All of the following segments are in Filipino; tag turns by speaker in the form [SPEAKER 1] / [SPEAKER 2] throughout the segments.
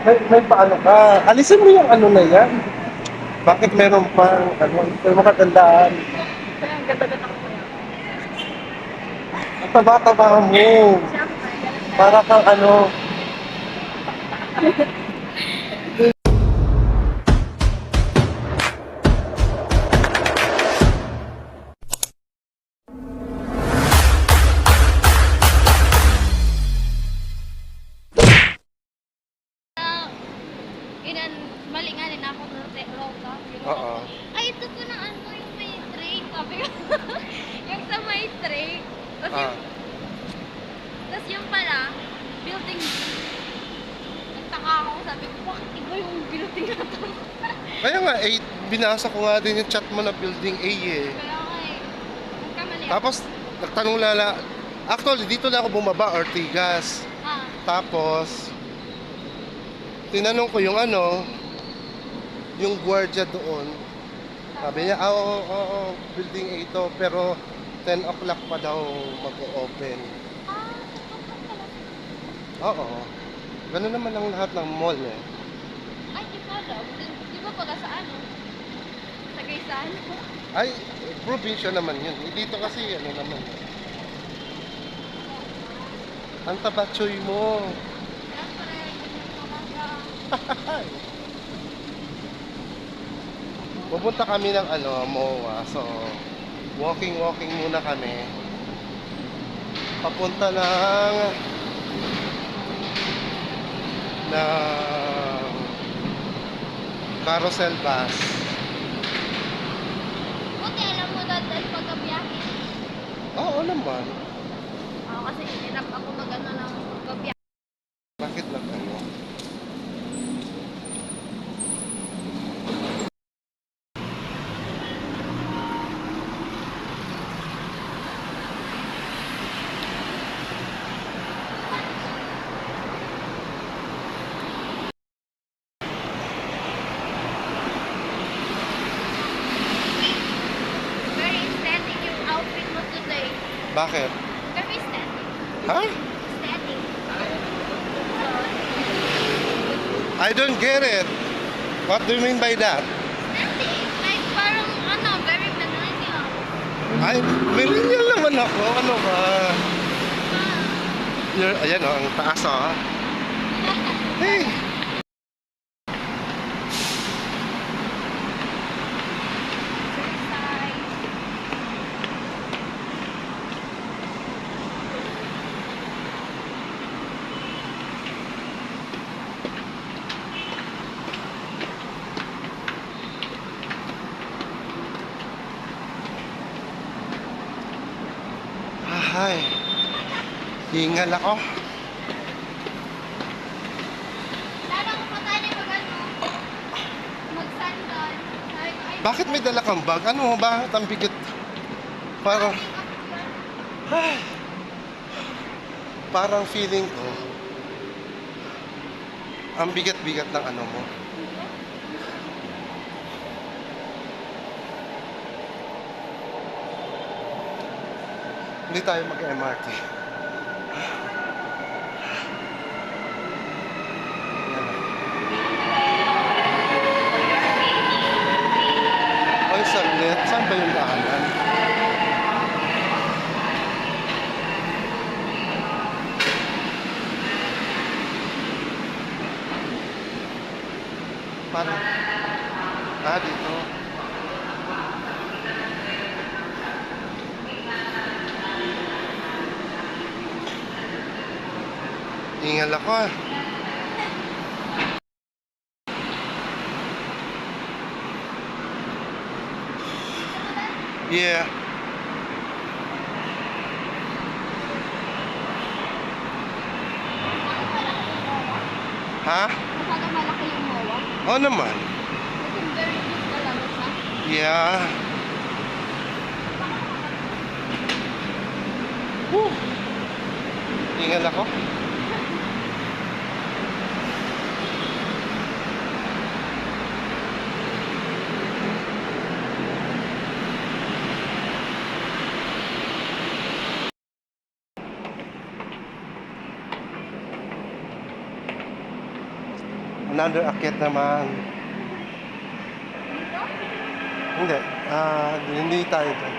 [SPEAKER 1] May paano ka? Alisin mo yung ano na yan. Bakit meron pang ano, may makatandaan?
[SPEAKER 2] Kaya ang ganda-ganda ko kaya.
[SPEAKER 1] Ang taba-taba mo.
[SPEAKER 2] Siyempre, ganun na.
[SPEAKER 1] Para kang ano,
[SPEAKER 2] Inan, mali nga din ako ng roka. Yung roka
[SPEAKER 1] oo.
[SPEAKER 2] ko. Ay, ito po na ano, yung may tray. Sabi ko. Yung sa may tray. Tapos
[SPEAKER 1] Ah.
[SPEAKER 2] yung, tapos yung pala, building B. Nagtaka ako, sabi ko, bakit iba yung building na to?
[SPEAKER 1] Kaya nga, binasa ko nga din yung chat mo na building A eh.
[SPEAKER 2] Kaya nga eh, nagkamali ako.
[SPEAKER 1] Tapos, nagtanong lala, actually, dito na ako bumaba, Ortigas.
[SPEAKER 2] Ah,
[SPEAKER 1] Tapos, tinanong ko yung ano, yung gwardiya doon. Sabi niya, oo, oo, oo, building A ito, pero 10 o'clock pa daw mag-o-open.
[SPEAKER 2] tutok pala.
[SPEAKER 1] Oo. Ganun naman ang lahat ng mall eh.
[SPEAKER 2] Ay, di ko alam. Di ba pala sa ano? Sa Gaysan?
[SPEAKER 1] Ay, probinsya naman yun. Dito kasi ano naman. Ang tabatsoy mo.
[SPEAKER 2] Siyempre, ganyan talaga.
[SPEAKER 1] Pupunta kami ng ano, MOA. So, walking muna kami. Papunta ng carousel bus.
[SPEAKER 2] Buti alam mo na dahil pagkabiyahe.
[SPEAKER 1] Oo naman.
[SPEAKER 2] Ako kasi hirap ako mag-ano ng pagkabiyahe.
[SPEAKER 1] Bakit lang ano?
[SPEAKER 2] Very aesthetic yung outfit mo today.
[SPEAKER 1] Bakit?
[SPEAKER 2] Very aesthetic.
[SPEAKER 1] Ha?
[SPEAKER 2] Aesthetic.
[SPEAKER 1] I don't get it. What do you mean by that?
[SPEAKER 2] Aesthetic. Like parang ano, very millennial.
[SPEAKER 1] Ay, millennial naman ako. Ano ba? Ayan o, ang taas o. Hey!
[SPEAKER 2] Exercise.
[SPEAKER 1] Ahay. Hingal ako.
[SPEAKER 2] Lalo ko pa tayo mag-ano, mag-sandal. Sabi ko, ay,
[SPEAKER 1] Bakit may dala kang bag? Ano ba? Ang bigat. Parang, ay, parang feeling ko, ang bigat-bigat ng ano mo. Hindi tayo mag-MRT. Ay, saglit. Saan ba yung daanan? Parang, dito. Hingal ako ah. Yeah. Ha?
[SPEAKER 2] masyado malaki yung MOA.
[SPEAKER 1] Oo naman.
[SPEAKER 2] Kasi very big talaga siya.
[SPEAKER 1] Yeah. Woo. Hingal ako. another akyat naman.
[SPEAKER 2] Dito?
[SPEAKER 1] Hindi. Hindi tayo doon.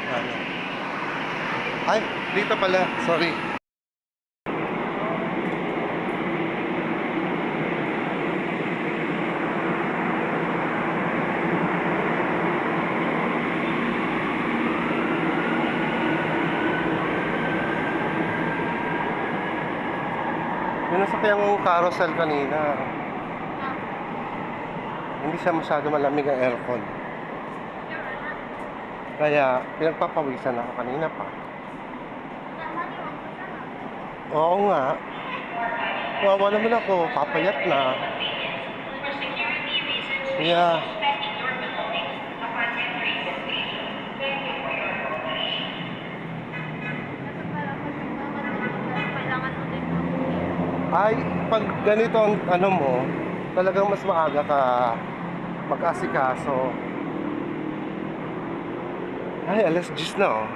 [SPEAKER 1] Ano? Ay, dito pala. Sorry. Yung nasakyan mong carousel kanina,
[SPEAKER 2] Ah.
[SPEAKER 1] hindi siya masyado malamig ang aircon. Kaya pinagpapawisan ako kanina pa. Oo nga. Wawa naman ako, papayat na. Yeah.
[SPEAKER 2] Kailangan mo din
[SPEAKER 1] Ay, pag ganito ang ano mo, talagang mas maaga ka mag-asikaso. Ay, alas 10 na oh.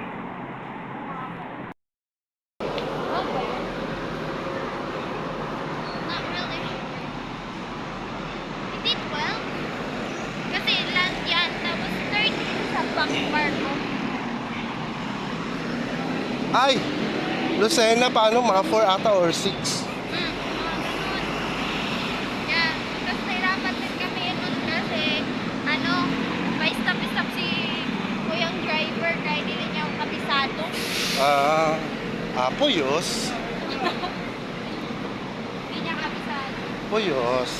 [SPEAKER 2] Okay. Not really. Hindi 12. Kasi land yan. Tapos 30 sa backbar mo.
[SPEAKER 1] Ay! Lucena, paano? Mga 4 ata or 6?
[SPEAKER 2] Ganun. Yan. Tapos nahirapan din kami nun kasi may stop-stop si kuyang driver kaya hindi niya ako kabisado.
[SPEAKER 1] Puyos.
[SPEAKER 2] Hindi niya kabisado.
[SPEAKER 1] Puyos.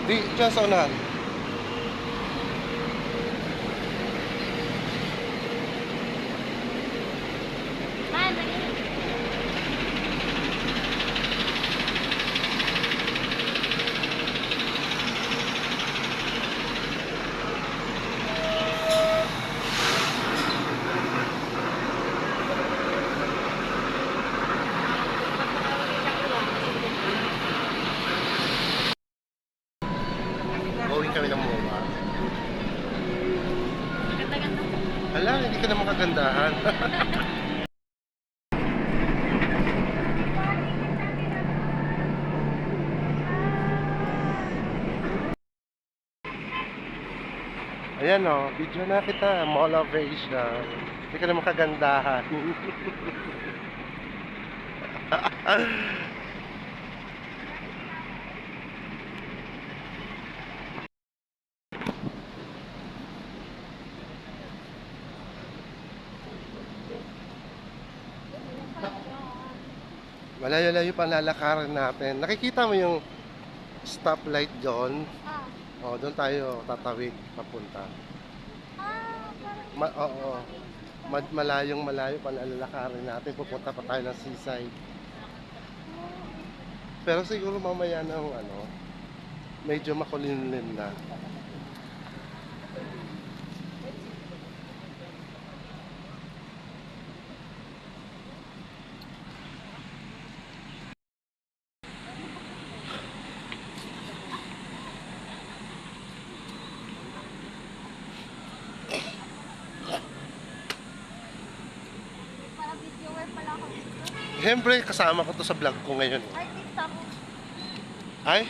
[SPEAKER 1] Di, dyan sa unahan.
[SPEAKER 2] Man, dali.
[SPEAKER 1] Uwi kami ng MOA.
[SPEAKER 2] Ganda-ganda mo.
[SPEAKER 1] Hala, hindi ka na makagandahan. Ayan o, video na kita. Mall of Asia. Hindi ka na makagandahan. Malayo-layo pa lalakaran natin. Nakikita mo yung stoplight doon?
[SPEAKER 2] Ah.
[SPEAKER 1] O, doon tayo tatawid papunta.
[SPEAKER 2] Parang
[SPEAKER 1] Oo. Malayong malayo pa lalakarin natin. Pupunta pa tayo ng seaside. Pero siguro mamaya ng medyo makulimlim na.
[SPEAKER 2] para videoer pala ako dito.
[SPEAKER 1] Siyempre, kasama ko to sa vlog ko ngayon.
[SPEAKER 2] Artist ako.
[SPEAKER 1] Ay,